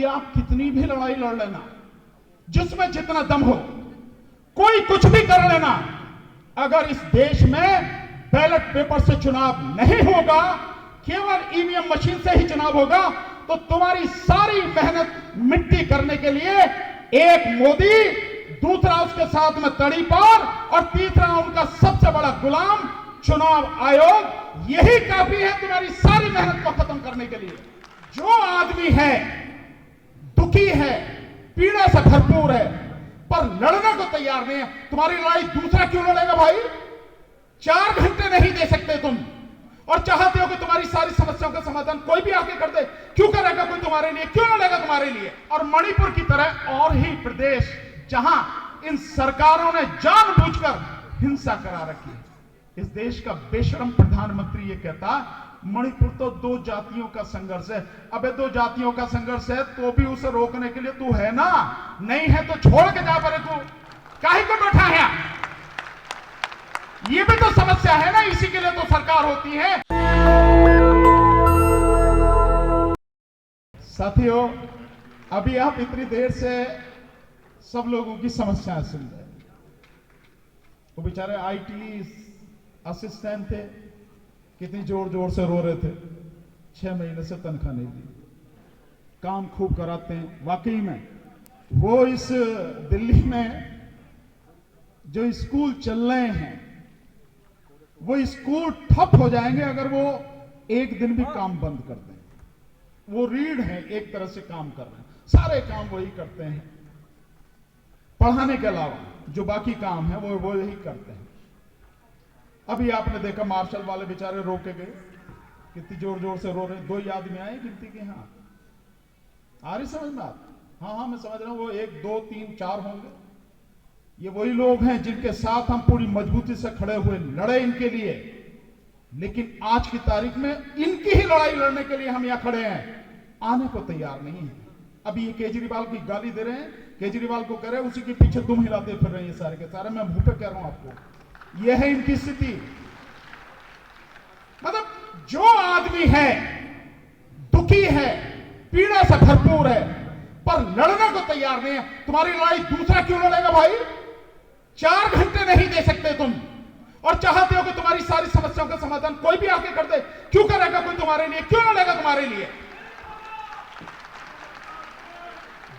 आप कितनी भी लड़ाई लड़ लेना, जिसमें जितना दम हो, कोई कुछ भी कर लेना, अगर इस देश में बैलेट पेपर से चुनाव नहीं होगा, केवल ईवीएम मशीन से ही चुनाव होगा, तो तुम्हारी सारी मेहनत मिट्टी करने के लिए एक मोदी, दूसरा उसके साथ में तड़ीपार और तीसरा उनका सबसे बड़ा गुलाम चुनाव आयोग, यही काफी है तुम्हारी सारी मेहनत को खत्म करने के लिए। जो आदमी है दुखी है, पीड़ा से भरपूर है, पर लड़ने को तैयार नहीं है, तुम्हारी लड़ाई दूसरा क्यों लड़ेगा भाई? 4 घंटे नहीं दे सकते तुम, और चाहते हो कि तुम्हारी सारी समस्याओं का समाधान कोई भी आके कर दे। क्यों करेगा कोई तुम्हारे लिए? क्यों लड़ेगा तुम्हारे लिए? और मणिपुर की तरह और ही प्रदेश जहां इन सरकारों ने जानबूझकर हिंसा करा रखी है। इस देश का बेशरम प्रधानमंत्री ये कहता मणिपुर तो 2 जातियों का संघर्ष है। अबे 2 जातियों का संघर्ष है तो भी उसे रोकने के लिए तू है ना? नहीं है तो छोड़ के जा परे, तू काहे को बैठा है? ये भी तो समस्या है ना, इसी के लिए तो सरकार होती है। साथियों, अभी आप इतनी देर से सब लोगों की समस्याएं सुन रहे हैं। वो बेचारे आईटी असिस्टेंट थे, कितनी जोर जोर से रो रहे थे, 6 महीने से तनख्वाह नहीं दी, काम खूब कराते हैं। वाकई में वो इस दिल्ली में जो स्कूल चल रहे हैं, वो स्कूल ठप हो जाएंगे अगर वो एक दिन भी काम बंद कर दें। वो रीढ़ है, एक तरह से काम कर रहे हैं, सारे काम वही करते हैं, पढ़ाने के अलावा जो बाकी काम है वो यही करते हैं। अभी आपने देखा मार्शल वाले बेचारे रो के गए, कितनी जोर जोर से रो रहे। 2 ही आदमी आए गिनती के। हाँ, आ रही समझ में आप? हाँ, मैं समझ रहा हूं। वो 1 2 3 4 होंगे। ये वही लोग हैं जिनके साथ हम पूरी मजबूती से खड़े हुए, लड़े इनके लिए। लेकिन आज की तारीख में इनकी ही लड़ाई लड़ने के लिए हम यहां खड़े हैं, आने को तैयार नहीं है। अभी ये केजरीवाल की गाली दे रहे हैं, केजरीवाल को कह रहे हैं, उसी के पीछे दुम हिलाते फिर रहे हैं ये सारे के सारे। मैं मुंह पे कह रहा हूं आपको, यह है इनकी स्थिति। मतलब जो आदमी है दुखी है, पीड़ा से भरपूर है, पर लड़ने को तैयार नहीं है, तुम्हारी लड़ाई दूसरा क्यों लड़ेगा भाई? 4 घंटे नहीं दे सकते तुम, और चाहते हो कि तुम्हारी सारी समस्याओं का समाधान कोई भी आके कर दे। क्यों करेगा कोई तुम्हारे लिए? क्यों लड़ेगा तुम्हारे लिए?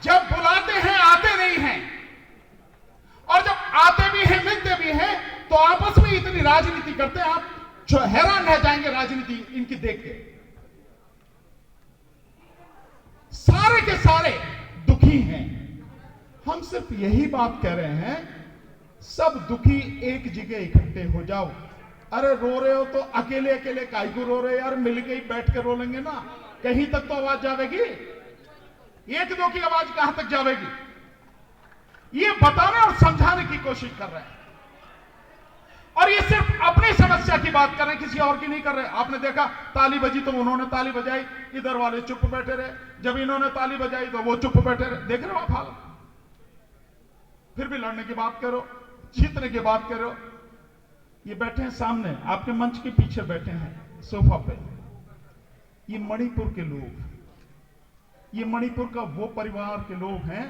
जब बुलाते हैं आते नहीं हैं, और जब आते भी हैं मिलते भी हैं तो आपस में इतनी राजनीति करते हैं, आप जो हैरान रह जाएंगे राजनीति इनकी देख के। सारे के सारे दुखी हैं। हम सिर्फ यही बात कह रहे हैं, सब दुखी एक जगह इकट्ठे हो जाओ। अरे रो रहे हो तो अकेले अकेले काहे को रो रहे यार? मिल के ही बैठ के रो लेंगे ना, कहीं तक तो आवाज जाएगी। 1-2 की आवाज कहां तक जाएगी? ये बताने और समझाने की कोशिश कर रहे हैं, और ये सिर्फ अपनी समस्या की बात कर रहे हैं, किसी और की नहीं कर रहे। आपने देखा ताली बजी तो उन्होंने ताली बजाई, इधर वाले चुप बैठे रहे, जब इन्होंने ताली बजाई तो वो चुप बैठे रहे। देख रहे हो आप हाल? फिर भी लड़ने की बात करो, जीतने की बात करो। ये बैठे हैं सामने, आपके मंच के पीछे बैठे हैं सोफा पे, ये मणिपुर के लोग, ये मणिपुर का वो परिवार के लोग हैं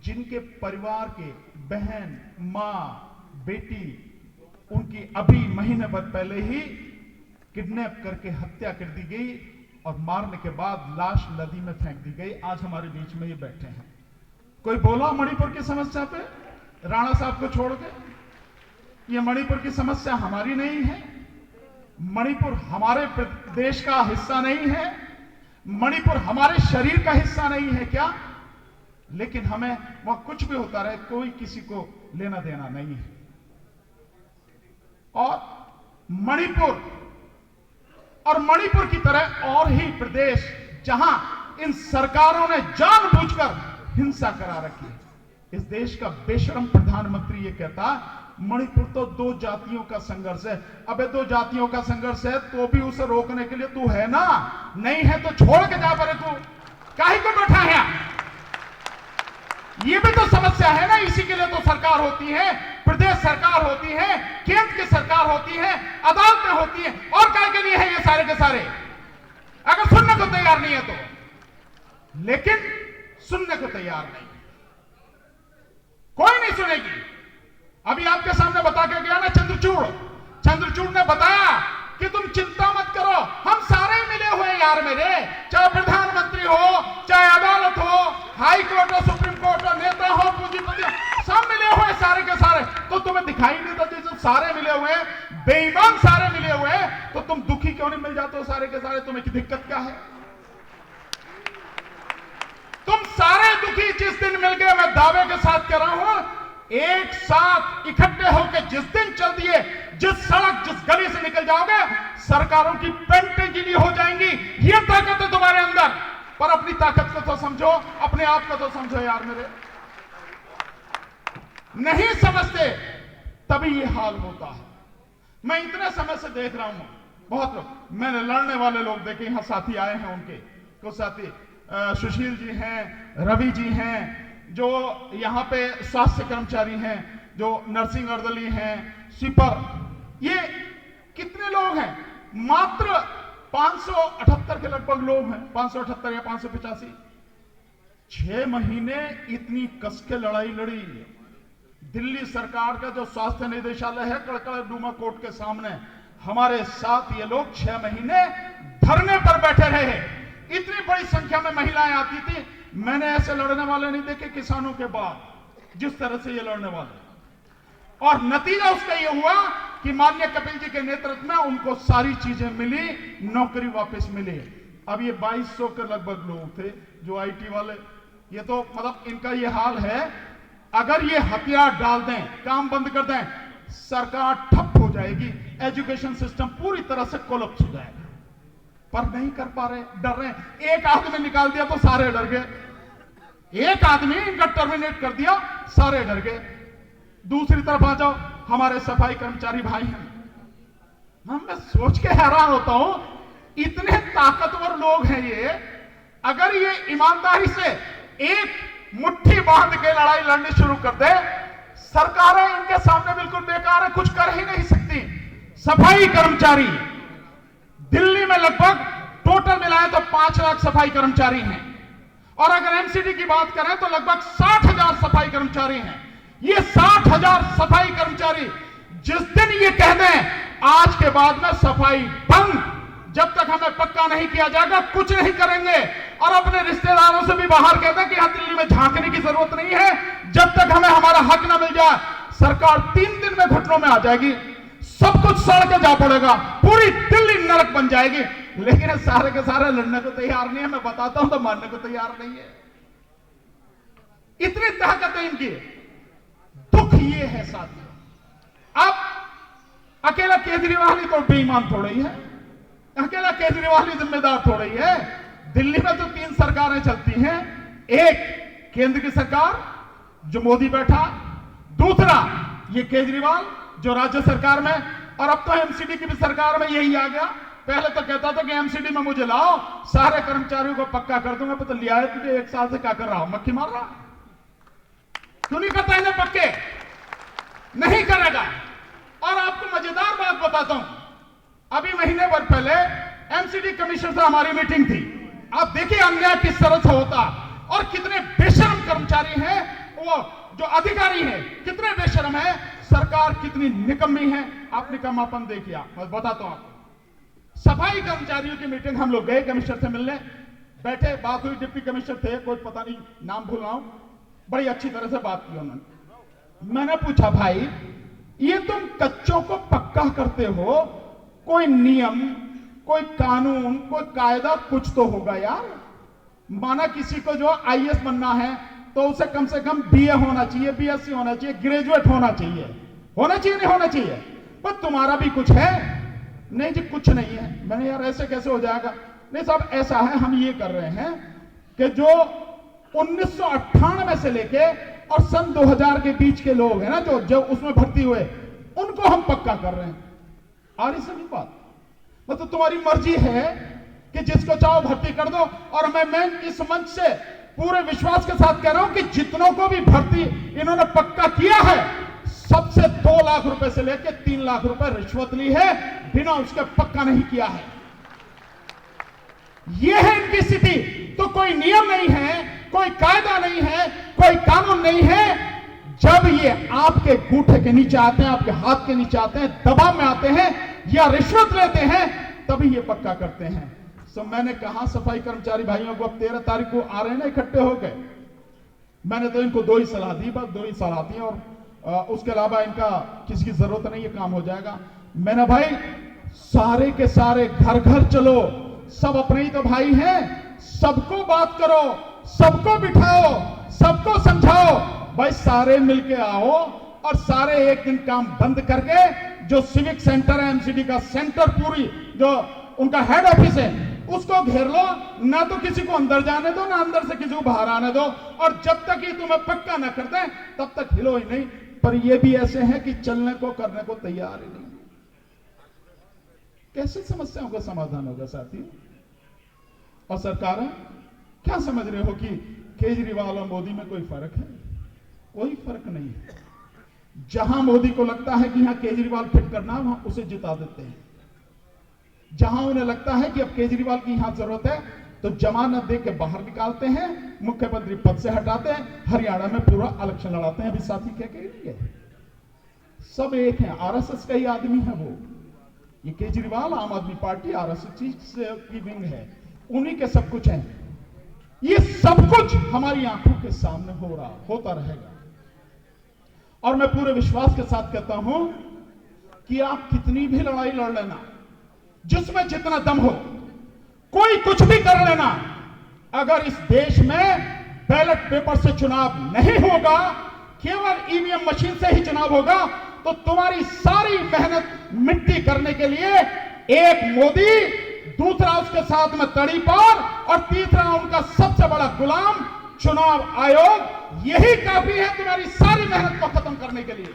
जिनके परिवार के बहन, मां, बेटी, उनकी अभी महीने भर पहले ही किडनैप करके हत्या कर दी गई और मारने के बाद लाश नदी में फेंक दी गई। आज हमारे बीच में ये बैठे हैं। कोई बोला मणिपुर की समस्या पे? राणा साहब को छोड़ के? ये मणिपुर की समस्या हमारी नहीं है, मणिपुर हमारे देश का हिस्सा नहीं है, मणिपुर हमारे शरीर का हिस्सा नहीं है क्या? लेकिन हमें वहां कुछ भी होता रहे, कोई किसी को लेना देना नहीं है। और मणिपुर की तरह और ही प्रदेश जहां इन सरकारों ने जानबूझकर हिंसा करा रखी है। इस देश का बेशरम प्रधानमंत्री ये कहता मणिपुर तो 2 जातियों का संघर्ष है। अबे 2 जातियों का संघर्ष है तो भी उसे रोकने के लिए तू है ना? नहीं है तो छोड़ के जा परे, तू काहे को बैठा है? ये भी तो समस्या है ना, इसी के लिए तो सरकार होती है, प्रदेश सरकार होती है, केंद्र की सरकार होती है, अदालतें होती है, और काय के लिए है ये सारे के सारे? अगर सुनने को तैयार नहीं है तो। लेकिन सुनने को तैयार नहीं, कोई नहीं सुनेगी। अभी आपके सामने बता के गया ना चंद्रचूड़ ने बताया कि तुम चिंता मत करो, हम सारे मिले हुए यार मेरे, चाहे प्रधानमंत्री हो, चाहे अदालत हो, हाई कोर्ट हो, सुप्रीम कोर्ट हो, नेता हो, पूंजीपति, सब मिले हुए सारे के सारे। तो तुम्हें दिखाई नहीं देता जब सारे मिले हुए, बेईमान सारे मिले हुए, तो तुम दुखी क्यों नहीं मिल जाते हो सारे के सारे? तुम्हें की दिक्कत क्या है? तुम सारे दुखी जिस दिन मिल गए, मैं दावे के साथ कह रहा हूं, एक साथ इकट्ठे होकर जिस दिन चल दिए, जिस सड़क जिस गली से निकल जाओगे, सरकारों की पेंटें गीली हो जाएंगी। ये ताकत है तुम्हारे अंदर, पर अपनी ताकत को तो समझो, अपने आप को तो समझो यार मेरे। नहीं समझते तभी ये हाल होता है। मैं इतने समय से देख रहा हूं, बहुत लोग, मैंने लड़ने वाले लोग देखे, यहां साथी आए हैं, उनके कुछ साथी सुशील जी हैं, रवि जी हैं, जो यहां पे स्वास्थ्य कर्मचारी हैं, जो नर्सिंग अर्दली हैं, स्वीपर, ये कितने लोग हैं? मात्र 578 के लगभग लोग हैं, 578 या 585। 6 महीने इतनी कस के लड़ाई लड़ी। दिल्ली सरकार का जो स्वास्थ्य निदेशालय है, कड़कड़डूमा कोर्ट के सामने, हमारे साथ ये लोग 6 महीने धरने पर बैठे रहे। इतनी बड़ी संख्या में महिलाएं आती थी, मैंने ऐसे लड़ने वाले नहीं देखे किसानों के बाद, जिस तरह से ये लड़ने वाले। और नतीजा उसका ये हुआ कि माननीय कपिल जी के नेतृत्व में उनको सारी चीजें मिली, नौकरी वापस मिली। अब ये 2200 के लगभग लोग थे जो आईटी वाले, ये तो मतलब इनका ये हाल है, अगर ये हथियार डाल दें, काम बंद कर दें, सरकार ठप हो जाएगी, एजुकेशन सिस्टम पूरी तरह से कोलैप्स हो जाएगा। पर नहीं कर पा रहे, डर रहे हैं। एक आदमी निकाल दिया तो सारे डर गए, एक आदमी इनका टर्मिनेट कर दिया, सारे डर गए। दूसरी तरफ आ जाओ, हमारे सफाई कर्मचारी भाई हैं, मैं सोच के हैरान होता हूं, इतने ताकतवर लोग हैं ये, अगर ये ईमानदारी से एक मुट्ठी बांध के लड़ाई लड़नी शुरू कर दे, सरकारें इनके सामने बिल्कुल बेकार है, कुछ कर ही नहीं सकती। सफाई कर्मचारी दिल्ली में लगभग टोटल मिलाए तो 5 लाख सफाई कर्मचारी हैं, और अगर एमसीडी की बात करें तो लगभग 60,000 सफाई कर्मचारी हैं। ये 60,000 सफाई कर्मचारी जिस दिन ये कह दें आज के बाद में सफाई बंद, जब तक हमें पक्का नहीं किया जाएगा कुछ नहीं करेंगे, और अपने रिश्तेदारों से भी बाहर कहते हैं कि यहां दिल्ली में झांकने की जरूरत नहीं है, जब तक हमें हमारा हक ना मिल जाए, सरकार 3 दिन में घुटनों में आ जाएगी, सब कुछ सड़ के जा पड़ेगा, पूरी दिल्ली नरक बन जाएगी। लेकिन सारे के सारे लड़ने को तैयार नहीं है, मैं बताता हूं तो मानने को तैयार नहीं है। इतनी ताकत है इनकी। दुख ये है साथियों, अब अकेला केजरीवाल ही तो बेईमान थोड़ा ही है, अकेला केजरीवाल ही जिम्मेदार थोड़ा ही है। दिल्ली में तो 3 सरकारें चलती हैं, एक केंद्र की सरकार जो मोदी बैठा, दूसरा ये केजरीवाल जो राज्य सरकार में, और अब तो एमसीडी की भी सरकार में यही आ गया। पहले तो कहता था कि एमसीडी में मुझे लाओ, सारे कर्मचारियों को पक्का कर दूंगा, पता लिया है तुझे 1 साल से क्या कर रहा हूं, मक्खी मार रहा, क्यों नहीं करता इन्हें पक्के? नहीं करेगा। और आपको मजेदार बात बताता हूं, अभी महीने भर पहले एमसीडी कमीशन से हमारी मीटिंग थी। आप देखिए अन्याय किस तरह से होता, और कितने बेशरम कर्मचारी हैं, वो जो अधिकारी हैं कितने बेशरम हैं, सरकार कितनी निकम्मी है। आप निकम्मापन देखिए, मैं बताता हूं आपको। सफाई कर्मचारियों की मीटिंग हम लोग गए, कमिश्नर से मिलने बैठे, बात हुई, डिप्टी कमिश्नर थे, कोई पता नहीं नाम भूल रहा हूं, बड़ी अच्छी तरह से बात की उन्होंने। मैंने पूछा, भाई ये तुम कच्चों को पक्का करते हो, कोई नियम, कोई कानून, कोई कायदा कुछ तो होगा यार। माना किसी को जो आईएएस बनना है तो उसे कम से कम बीए होना चाहिए, बीएससी होना चाहिए, ग्रेजुएट होना चाहिए, नहीं होना चाहिए। पर तुम्हारा भी कुछ है? नहीं जी कुछ नहीं है। मैंने यार ऐसे कैसे हो जाएगा? नहीं साहब ऐसा है, हम ये कर रहे हैं कि जो 1998 से लेके और सन 2000 के बीच के लोग हैं ना, जो उसमें भर्ती हुए, उनको हम पक्का कर रहे हैं। आ रही सभी बात, मतलब तुम्हारी मर्जी है कि जिसको चाहो भर्ती कर दो। और मैं इस मंच से पूरे विश्वास के साथ कह रहा हूं कि जितनों को भी भर्ती इन्होंने पक्का किया है, सबसे 2 लाख रुपए से लेकर 3 लाख रुपए रिश्वत ली है, बिना उसके पक्का नहीं किया है। यह है इनकी स्थिति। तो कोई नियम नहीं है, कोई कायदा नहीं है, कोई कानून नहीं है। जब ये आपके गूठे के नीचे आते हैं, आपके हाथ के नीचे आते हैं, दबाव में आते हैं या रिश्वत लेते हैं, तभी ये पक्का करते हैं। सो मैंने कहा सफाई कर्मचारी भाइयों को, अब 13 तारीख को आ रहे हैं ना इकट्ठे हो गए, मैंने तो इनको 2 ही सलाह दी, बस 2 ही सलाह दी और उसके अलावा इनका किसी की जरूरत नहीं, ये काम हो जाएगा। मैंने भाई सारे के सारे घर घर चलो, सब अपने ही तो भाई हैं, सबको बात करो, सबको बिठाओ, सबको समझाओ, भाई सारे मिलके आओ और सारे एक दिन काम बंद करके जो सिविक सेंटर है, एमसीडी का सेंटर, पूरी जो उनका हेड ऑफिस है, उसको घेर लो। ना तो किसी को अंदर जाने दो, ना अंदर से किसी को बाहर आने दो, और जब तक ये तुम्हें पक्का ना कर दें तब तक हिलो ही नहीं। पर ये भी ऐसे हैं कि चलने को करने को तैयार ही नहीं। कैसे समस्याओं का समाधान होगा साथियों? और सरकारें क्या समझ रहे हो कि केजरीवाल और मोदी में कोई फर्क है? कोई फर्क नहीं है। जहां मोदी को लगता है कि यहां केजरीवाल फिट करना, वहां उसे जिता देते हैं। जहां उन्हें लगता है कि अब केजरीवाल की यहां जरूरत है तो जमानत दे के बाहर निकालते हैं, मुख्यमंत्री पद से हटाते हैं, हरियाणा में पूरा इलेक्शन लड़ाते हैं। अभी साथी क्या कह रही है, सब एक है, आरएसएस का ही आदमी है वो। ये केजरीवाल आम आदमी पार्टी आरएसएस की विंग है, उन्हीं के सब कुछ है। ये सब कुछ हमारी आंखों के सामने हो रहा, होता रहेगा। और मैं पूरे विश्वास के साथ कहता हूं कि आप कितनी भी लड़ाई लड़ लेना, जिसमें जितना दम हो, कोई कुछ भी कर लेना, अगर इस देश में बैलेट पेपर से चुनाव नहीं होगा, केवल ईवीएम मशीन से ही चुनाव होगा, तो तुम्हारी सारी मेहनत मिट्टी करने के लिए एक मोदी, दूसरा उसके साथ में तड़ी पार, और तीसरा उनका सबसे बड़ा गुलाम चुनाव आयोग, यही काफी है तुम्हारी सारी मेहनत को खत्म करने के लिए।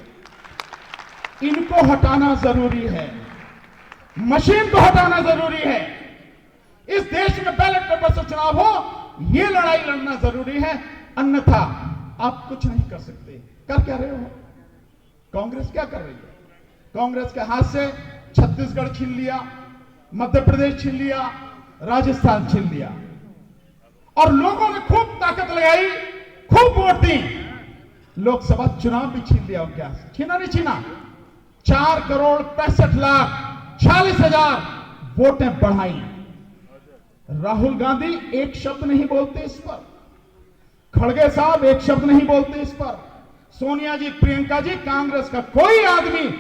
इनको हटाना जरूरी है, मशीन को हटाना जरूरी है। इस देश में बैलेट पेपर से चुनाव हो, यह लड़ाई लड़ना जरूरी है, अन्यथा आप कुछ नहीं कर सकते। कर क्या रहे हो? कांग्रेस क्या कर रही है? कांग्रेस के हाथ से छत्तीसगढ़ छीन लिया, मध्य प्रदेश छीन लिया, राजस्थान छीन लिया, और लोगों ने खूब ताकत लगाई, खूब वोट दी, लोकसभा चुनाव भी छीन लिया उनके हाथ से। छीना नहीं छीना? 4,65,40,000 वोटें बढ़ाई। राहुल गांधी एक शब्द नहीं बोलते इस पर, खड़गे साहब एक शब्द नहीं बोलते इस पर, सोनिया जी, प्रियंका जी, कांग्रेस का कोई आदमी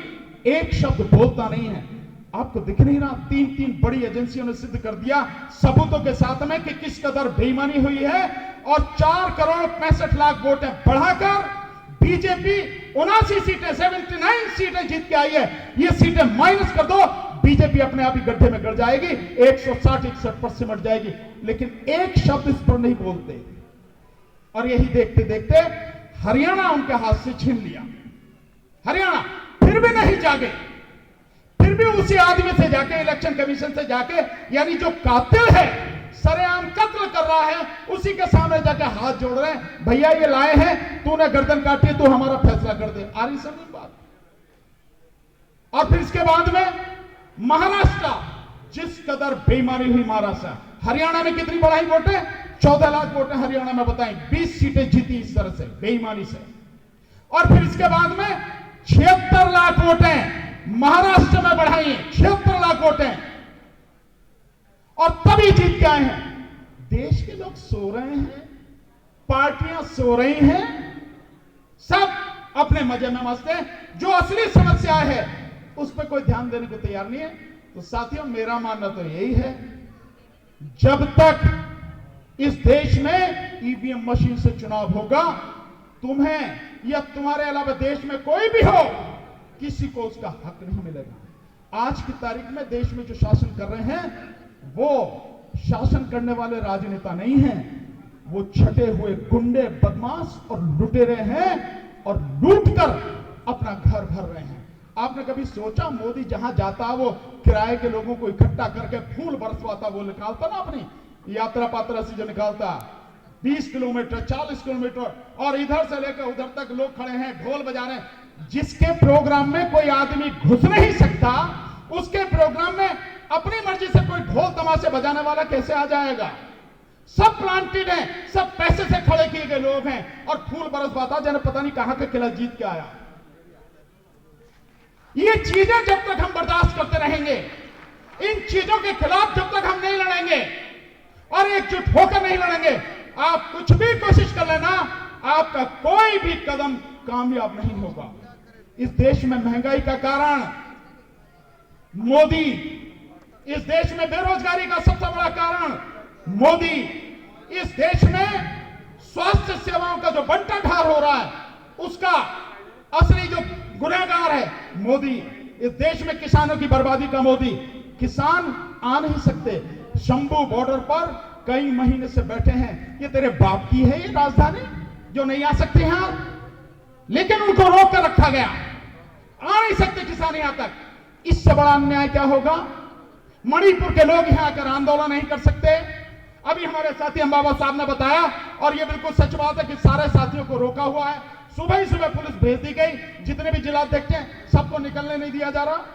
एक शब्द बोलता नहीं है। आपको दिख नहीं रहा? 3 बड़ी एजेंसियों ने सिद्ध कर दिया सबूतों के साथ में कि किस कदर बेईमानी हुई है, और 4,65,00,000 वोटें बढ़ाकर बीजेपी 79 सीटें, 79 सीटें जीत के आई है। ये सीटें माइनस कर दो, बीजेपी अपने आप ही गड्ढे में गिर जाएगी, 160-161 पर सिमट जाएगी। लेकिन एक शब्द इस पर नहीं बोलते, और यही देखते देखते हरियाणा उनके हाथ से छीन लिया। हरियाणा फिर भी नहीं जागे, फिर भी उसी आदमी से जाके, इलेक्शन कमीशन से जाके, यानी जो कातिल है, सरेआम कत्ल कर रहा है, उसी के सामने जाके हाथ जोड़ रहे हैं, भैया ये लाए हैं, तूने गर्दन काटी है, तू हमारा फैसला कर दे। आ रही समझ बात? और फिर इसके बाद में महाराष्ट्र, जिस कदर बेईमानी हुई महाराष्ट्र, हरियाणा में कितनी बढ़ाई वोटें? 14 लाख वोटें हरियाणा में बताएं, 20 सीटें जीती इस तरह से, बेईमानी से। और फिर इसके बाद में 76 लाख वोटें महाराष्ट्र में बढ़ाई, 76 लाख वोटें, और तभी जीत के आए हैं। देश के लोग सो रहे हैं, पार्टियां सो रही हैं, सब अपने मजे में मस्त हैं। जो असली समस्या है उस पर कोई ध्यान देने को तैयार नहीं है। तो साथियों, मेरा मानना तो यही है, जब तक इस देश में ईवीएम मशीन से चुनाव होगा, तुम्हें या तुम्हारे अलावा देश में कोई भी हो, किसी को उसका हक नहीं मिलेगा। आज की तारीख में देश में जो शासन कर रहे हैं, वो शासन करने वाले राजनेता नहीं हैं, वो छटे हुए गुंडे, बदमाश और लुटेरे हैं, और लूटकर अपना घर भर रहे हैं। आपने कभी सोचा, मोदी जहां जाता वो किराए के लोगों को इकट्ठा करके फूल बरसवाता, वो निकालता ना अपनी यात्रा पात्रा से जो निकालता, 20 किलोमीटर, 40 किलोमीटर, और इधर से लेकर उधर तक लोग खड़े हैं, ढोल बजा रहे हैं। जिसके प्रोग्राम में कोई आदमी घुस नहीं सकता, उसके प्रोग्राम में अपनी मर्जी से कोई ढोल तमाशे बजाने वाला कैसे आ जाएगा? सब प्लांटेड हैं, सब पैसे से खड़े किए गए लोग हैं, और फूल बरसवाता जन पता नहीं कहां के किला जीत के आया। ये चीजें जब तक हम बर्दाश्त करते रहेंगे, इन चीजों के खिलाफ जब तक हम नहीं लड़ेंगे और एकजुट होकर नहीं लड़ेंगे, आप कुछ भी कोशिश कर लेना, आपका कोई भी कदम कामयाब नहीं होगा। इस देश में महंगाई का कारण मोदी, इस देश में बेरोजगारी का सबसे बड़ा कारण मोदी, इस देश में स्वास्थ्य सेवाओं का जो बंटाढार हो रहा है उसका असली जो गुनहगार है मोदी। इस देश में किसानों की बर्बादी का मोदी। किसान आ नहीं सकते, शंभू बॉर्डर पर कई महीने से बैठे हैं। ये तेरे बाप की है ये राजधानी जो नहीं आ सकते यहां, लेकिन उनको रोक कर रखा गया, आ नहीं सकते किसान यहां तक। इससे बड़ा अन्याय क्या होगा? मणिपुर के लोग यहां आकर आंदोलन नहीं कर सकते। अभी हमारे साथी अंबाबा साहब ने बताया, और ये बिल्कुल सच बात है कि सारे साथियों को रोका हुआ है। सुबह ही सुबह पुलिस भेज दी गई, जितने भी जिलाध्यक्ष हैं सबको निकलने नहीं दिया जा रहा।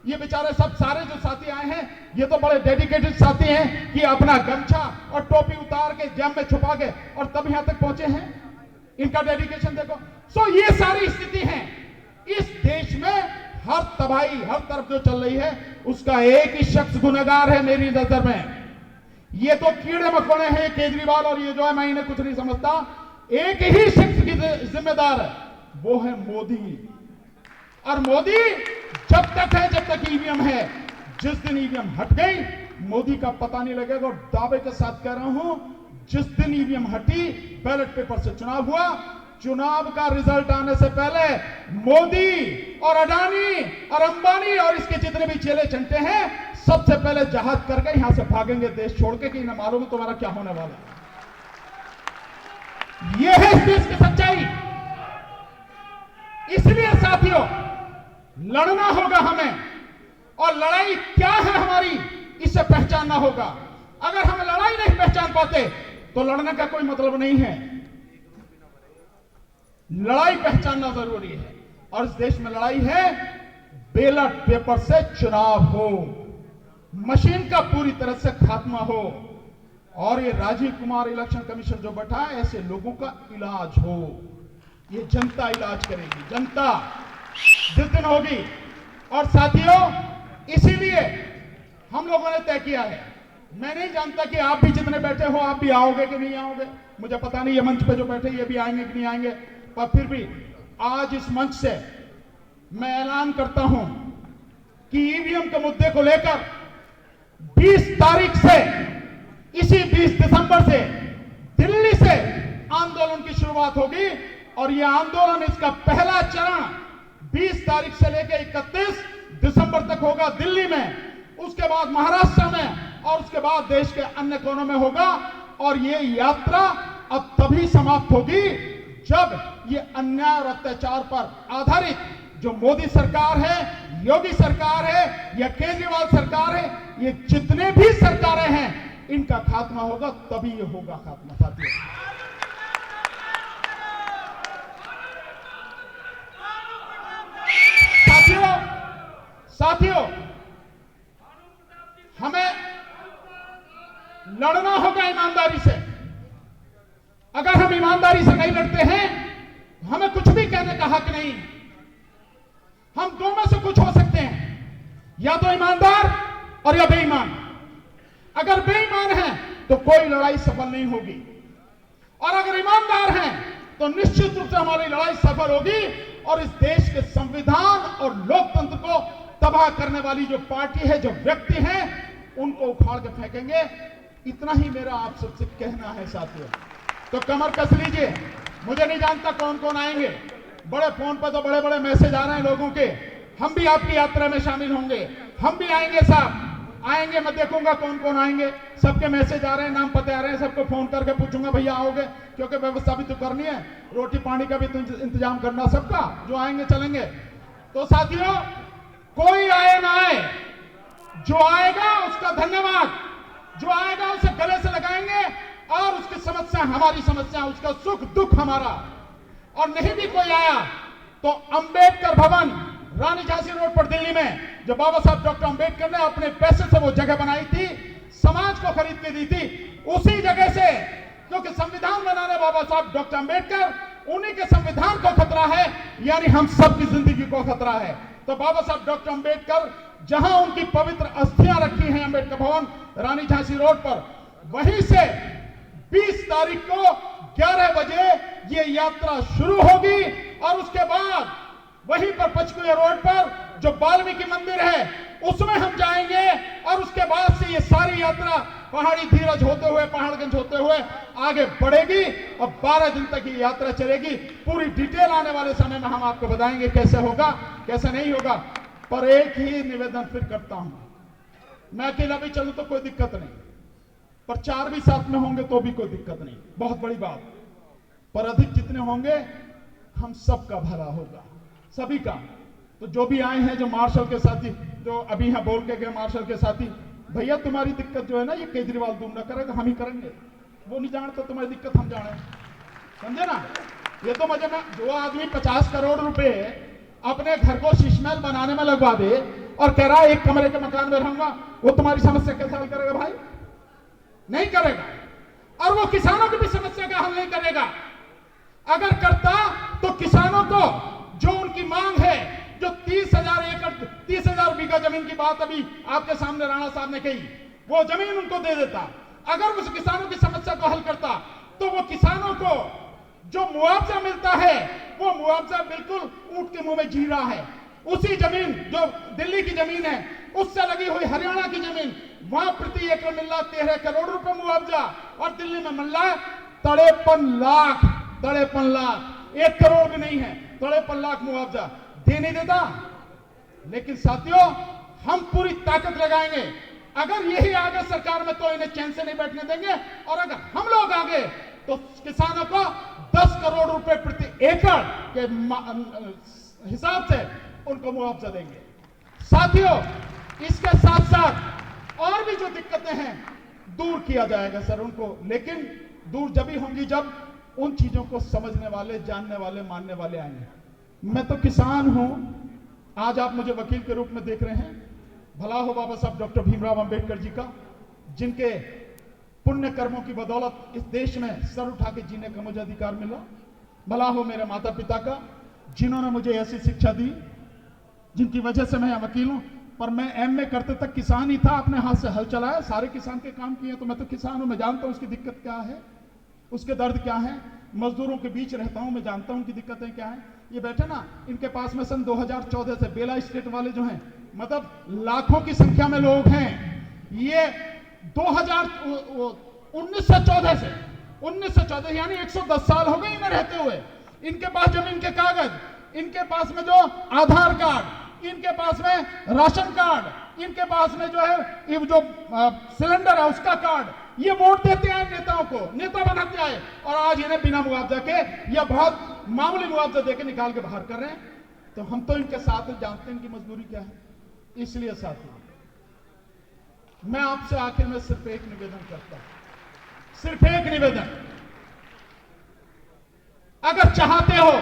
ये बेचारे सब सारे जो साथी आए हैं, ये तो बड़े डेडिकेटेड साथी हैं कि अपना गमछा और टोपी उतार के जेब में छुपा के और तब यहां तक पहुंचे हैं। इनका डेडिकेशन देखो। सो ये सारी स्थिति है। इस देश में हर तबाही, हर तरफ जो चल रही है उसका एक ही शख्स गुनहगार है मेरी नजर में। ये तो कीड़े मकोड़े हैं केजरीवाल, और ये जो है मैं इन्हें कुछ नहीं समझता। एक ही शख्स की जिम्मेदार है, वो है मोदी। और मोदी जब तक है, जब तक ईवीएम है। जिस दिन ईवीएम हट गई, मोदी का पता नहीं लगेगा। और दावे के साथ कह रहा हूं, जिस दिन ईवीएम हटी, बैलेट पेपर से चुनाव हुआ, चुनाव का रिजल्ट आने से पहले मोदी और अडानी और अंबानी और इसके जितने भी चेले चंटे हैं, सबसे पहले जहाज करके यहां से भागेंगे देश छोड़ के, कि इन्हें मालूम है तुम्हारा क्या होने वाला है। यह है इस देश की सच्चाई। इसलिए साथियों, लड़ना होगा हमें, और लड़ाई क्या है हमारी इसे पहचानना होगा। अगर हम लड़ाई नहीं पहचान पाते तो लड़ने का कोई मतलब नहीं है। लड़ाई पहचानना जरूरी है, और इस देश में लड़ाई है बैलेट पेपर से चुनाव हो, मशीन का पूरी तरह से खात्मा हो, और ये राजीव कुमार इलेक्शन कमीशन जो बैठा है, ऐसे लोगों का इलाज हो। ये जनता इलाज करेगी, जनता जिस दिन होगी। और साथियों, इसीलिए हम लोगों ने तय किया है, मैं नहीं जानता कि आप भी जितने बैठे हो आप भी आओगे कि नहीं आओगे, मुझे पता नहीं। ये मंच पे जो बैठे ये भी आएंगे कि नहीं आएंगे, पर फिर भी आज इस मंच से मैं ऐलान करता हूं कि ईवीएम के मुद्दे को लेकर 20 तारीख से, इसी 20 दिसंबर से दिल्ली से आंदोलन की शुरुआत होगी। और यह आंदोलन, इसका पहला चरण 20 तारीख से लेकर 31 दिसंबर तक होगा दिल्ली में, उसके बाद महाराष्ट्र में, और उसके बाद देश के अन्य कोनों में होगा। और ये यात्रा अब तभी समाप्त होगी जब ये अन्याय और अत्याचार पर आधारित जो मोदी सरकार है, योगी सरकार है या केजरीवाल सरकार है, ये जितने भी सरकारें हैं, इनका खात्मा होगा, तभी ये होगा खात्मा। साथियों, हमें लड़ना होगा ईमानदारी से। अगर हम ईमानदारी से नहीं लड़ते हैं, हमें कुछ भी कहने का हक नहीं। हम दो में से कुछ हो सकते हैं, या तो ईमानदार और या बेईमान। अगर बेईमान हैं तो कोई लड़ाई सफल नहीं होगी, और अगर ईमानदार हैं तो निश्चित रूप से हमारी लड़ाई सफल होगी। और इस देश के संविधान और लोकतंत्र को तबाह करने वाली जो पार्टी है, जो व्यक्ति हैं, उनको उखाड़ के फेंकेंगे। इतना ही मेरा आप सबसे कहना है साथियों। तो कमर कस लीजिए। मुझे नहीं जानता कौन कौन आएंगे, बड़े फोन पर तो बड़े बड़े मैसेज आ रहे हैं लोगों के। हम भी आपकी यात्रा में शामिल होंगे, हम भी आएंगे साहब, आएंगे। मैं देखूंगा कौन कौन आएंगे, सबके मैसेज आ रहे हैं, नाम पते आ रहे हैं, सबको फोन करके पूछूंगा भैया आओगे, क्योंकि व्यवस्था भी तो करनी है, रोटी पानी का भी तो इंतजाम करना सबका। जो आएंगे चलेंगे। तो साथियों, कोई आए ना आए, जो आएगा उसका धन्यवाद, जो आएगा उसे गले से लगाएंगे, और उसकी समस्या हमारी समस्या, उसका सुख दुख हमारा। और नहीं भी कोई आया तो अंबेडकर भवन, रानी झांसी रोड पर दिल्ली में, जो बाबा साहब डॉक्टर अंबेडकर ने अपने पैसे से वो जगह बनाई थी, समाज को खरीद के दी थी, उसी जगह से, क्योंकि संविधान बनाने बाबा साहब डॉक्टर अंबेडकर, उन्हीं के संविधान को खतरा है, यानी हम सबकी जिंदगी को खतरा है। तो बाबा साहब डॉक्टर अंबेडकर, जहां उनकी पवित्र अस्थियां रखी हैं अंबेडकर भवन रानी झांसी रोड पर, वहीं से 20 तारीख को 11 बजे ये यात्रा शुरू होगी और उसके बाद वहीं पर पंचकुला रोड पर जो वाल्मीकि मंदिर है उसमें हम जाएंगे और उसके बाद से ये सारी यात्रा पहाड़ी धीरज होते हुए, पहाड़गंज होते हुए आगे बढ़ेगी और 12 दिन तक ये यात्रा चलेगी। पूरी डिटेल आने वाले समय में हम आपको बताएंगे कैसे होगा, कैसे नहीं होगा। पर एक ही निवेदन फिर करता हूं, मैं अकेला भी चलूं तो कोई दिक्कत नहीं, पर 4 भी साथ में होंगे तो भी कोई दिक्कत नहीं, बहुत बड़ी बात। पर अधिक जितने होंगे हम सबका भला होगा, सभी का। तो जो भी आए हैं, जो मार्शल के साथी, जो अभी यहां बोल के गए मार्शल के साथी, भैया तुम्हारी दिक्कत जो है ना, ये केजरीवाल दूर ना करेगा, हम ही करेंगे। वो नहीं जानता तुम्हारी दिक्कत, हम जाने, समझे ना। ये तो मजे में जो आदमी 50 करोड़ रुपए अपने घर को शीशमहल बनाने में लगवा दे और कह रहा है 1 कमरे के मकान में रहूंगा, वो तुम्हारी समस्या कैसे हल करेगा भाई? नहीं करेगा। और वो किसानों की भी समस्या का हल नहीं करेगा। अगर करता तो किसानों को जो उनकी मांग है, जो 30,000 एकड़ 30,000 बीघा जमीन की बात अभी आपके सामने राणा साहब ने कही, वो जमीन उनको दे देता। अगर उस किसानों की समस्या को हल करता तो वो किसानों को जो मुआवजा मिलता है, वो मुआवजा बिल्कुल ऊंट के मुंह में जी रहा है। उसी जमीन जो दिल्ली की जमीन है, उससे लगी हुई हरियाणा की जमीन, वहां प्रति एकड़ मिल रहा 13 करोड़ रुपए मुआवजा, और दिल्ली में मिल रहा 53 लाख, 53 लाख, 1 करोड़ भी नहीं है, 53 लाख मुआवजा। दे नहीं देता। लेकिन साथियों, हम पूरी ताकत लगाएंगे। अगर यही आगे सरकार में तो इन्हें चैन से नहीं बैठने देंगे, और अगर हम लोग आगे तो किसानों को 10 करोड़ रुपए प्रति एकड़ के हिसाब से उनको मुआवजा देंगे। साथियों, इसके साथ साथ और भी जो दिक्कतें हैं दूर किया जाएगा सर उनको, लेकिन दूर जब ही होंगी जब उन चीजों को समझने वाले, जानने वाले, मानने वाले आएंगे। मैं तो किसान हूं, आज आप मुझे वकील के रूप में देख रहे हैं। भला हो बाबा साहब डॉक्टर भीमराव अंबेडकर जी का, जिनके पुण्य कर्मों की बदौलत इस देश में सर उठा के जीने का मुझे अधिकार मिला। भला हो मेरे माता पिता का, जिन्होंने मुझे ऐसी शिक्षा दी जिनकी वजह से मैं वकील हूं। पर मैं एमए करते तक किसान ही था, अपने हाथ से हल चलाया, सारे किसान के काम किए। तो मैं तो किसान हूं, मैं जानता हूं उसकी दिक्कत क्या है, उसके दर्द क्या है। मजदूरों के बीच रहता हूं, मैं जानता हूं उनकी दिक्कतें क्या है। ये बैठे ना, इनके पास में सन 2014 से बेला स्टेट वाले जो हैं, मतलब लाखों की संख्या में लोग हैं। ये 1914 यानी 110 साल हो गए इन्हें रहते हुए। इनके पास जमीन के कागज, इनके पास में जो आधार कार्ड, इनके पास में राशन कार्ड, इनके पास में जो है ये जो सिलेंडर है उसका कार्ड, ये वोट देते आए नेताओं को, नेता बनाते आए, और आज इन्हें बिना मुआवजा के या बहुत मामूली मुआवजा देके निकाल के बाहर कर रहे हैं। तो हम तो इनके साथ जानते हैं इनकी मजदूरी क्या है। इसलिए साथियों, मैं आपसे आखिर में सिर्फ एक निवेदन करता हूं, सिर्फ एक निवेदन। अगर चाहते हो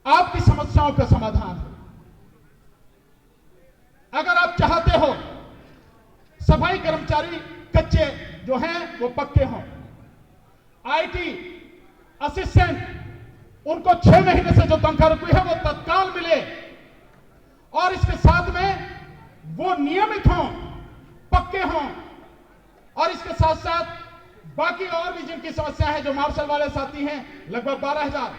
आपकी समस्याओं का समाधान हो, अगर आप चाहते हो सफाई कर्मचारी कच्चे जो हैं वो पक्के हों, आईटी असिस्टेंट उनको 6 महीने से जो तनख्वाह रुकी है वो तत्काल मिले, और इसके साथ में वो नियमित हों, पक्के हों, और इसके साथ साथ बाकी और भी जिनकी समस्या है, जो मार्शल वाले साथी हैं लगभग 12,000,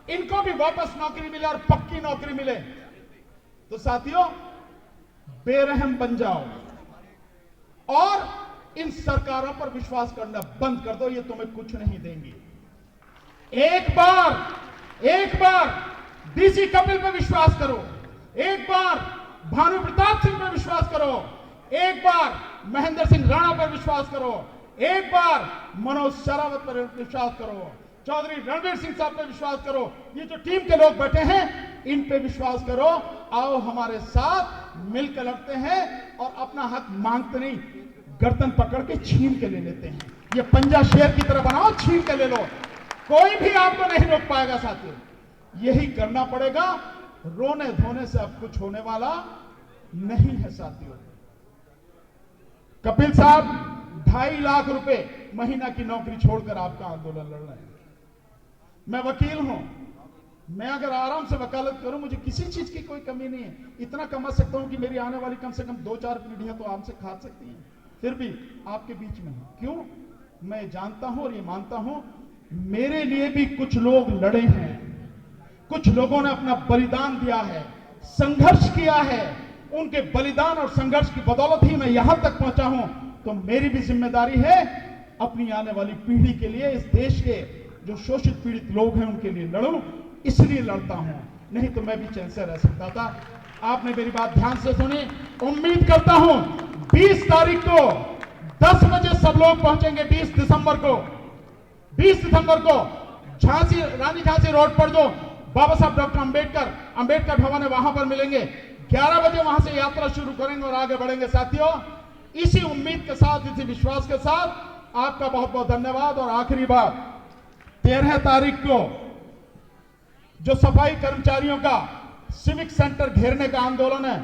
इनको भी वापस नौकरी मिले और पक्की नौकरी मिले। तो साथियों, बेरहम बन जाओ और इन सरकारों पर विश्वास करना बंद कर दो, ये तुम्हें कुछ नहीं देंगी। एक बार डीसी कपिल पर विश्वास करो, एक बार भानु प्रताप सिंह पर विश्वास करो, एक बार महेंद्र सिंह राणा पर विश्वास करो, एक बार मनोज शरावत पर विश्वास करो, चौधरी रणवीर सिंह साहब पर विश्वास करो, ये जो टीम के लोग बैठे हैं इन पे विश्वास करो। आओ हमारे साथ मिलकर लड़ते हैं और अपना हक मांगते नहीं, गर्दन पकड़ के छीन के ले लेते हैं। ये पंजा शेर की तरह बनाओ, छीन के ले लो, कोई भी आपको नहीं रोक पाएगा साथियों। यही करना पड़ेगा, रोने धोने से अब कुछ होने वाला नहीं है साथियों। कपिल साहब 2.5 लाख रुपए महीना की नौकरी छोड़कर आपका आंदोलन लड़ रहे हैं। मैं वकील हूं, मैं अगर आराम से वकालत करूं, मुझे किसी चीज की कोई कमी नहीं है। इतना कमा सकता हूं कि मेरी आने वाली कम से कम 2-4 पीढ़ियां तो आम से खा सकती हैं। फिर भी आपके बीच में हूं। क्यों? मैं जानता हूं और ये मानता हूं, मेरे लिए भी कुछ लोग लड़े हैं, कुछ लोगों ने अपना बलिदान दिया है, संघर्ष किया है। उनके बलिदान और संघर्ष की बदौलत ही मैं यहां तक पहुंचा हूं। तो मेरी भी जिम्मेदारी है अपनी आने वाली पीढ़ी के लिए, इस देश के जो शोषित पीड़ित लोग हैं उनके लिए लड़ूं। इसलिए लड़ता हूं, नहीं तो मैं भी चैन से रह सकता था। आपने मेरी बात ध्यान से सुनी। उम्मीद करता हूं 20 तारीख को 10 बजे सब लोग पहुंचेंगे। 20 दिसंबर को झांसी, रानी झांसी रोड पर जो बाबा साहब डॉक्टर अंबेडकर भवन है, वहां पर मिलेंगे। 11 बजे वहां से यात्रा शुरू करेंगे और आगे बढ़ेंगे। साथियों, इसी उम्मीद के साथ, इसी विश्वास के साथ आपका बहुत बहुत धन्यवाद। और आखिरी बात, 13 तारीख को जो सफाई कर्मचारियों का सिविक सेंटर घेरने का आंदोलन है,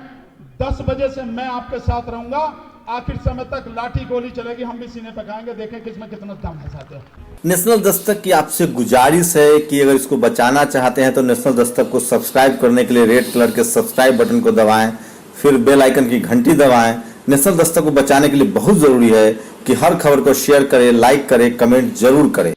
10 बजे से मैं आपके साथ रहूंगा। आखिर समय तक लाठी गोली चलेगी, हम भी सीने पे खाएंगे। देखें किसमें कितना दम है। साथियों, नेशनल दस्तक की आपसे गुजारिश है कि अगर इसको बचाना चाहते हैं तो नेशनल दस्तक को सब्सक्राइब करने के लिए रेड कलर के सब्सक्राइब बटन को दबाएं, फिर बेल आइकन की घंटी दबाएं। नेशनल दस्तक को बचाने के लिए बहुत जरूरी है कि हर खबर को शेयर करें, लाइक करें, कमेंट जरूर करें।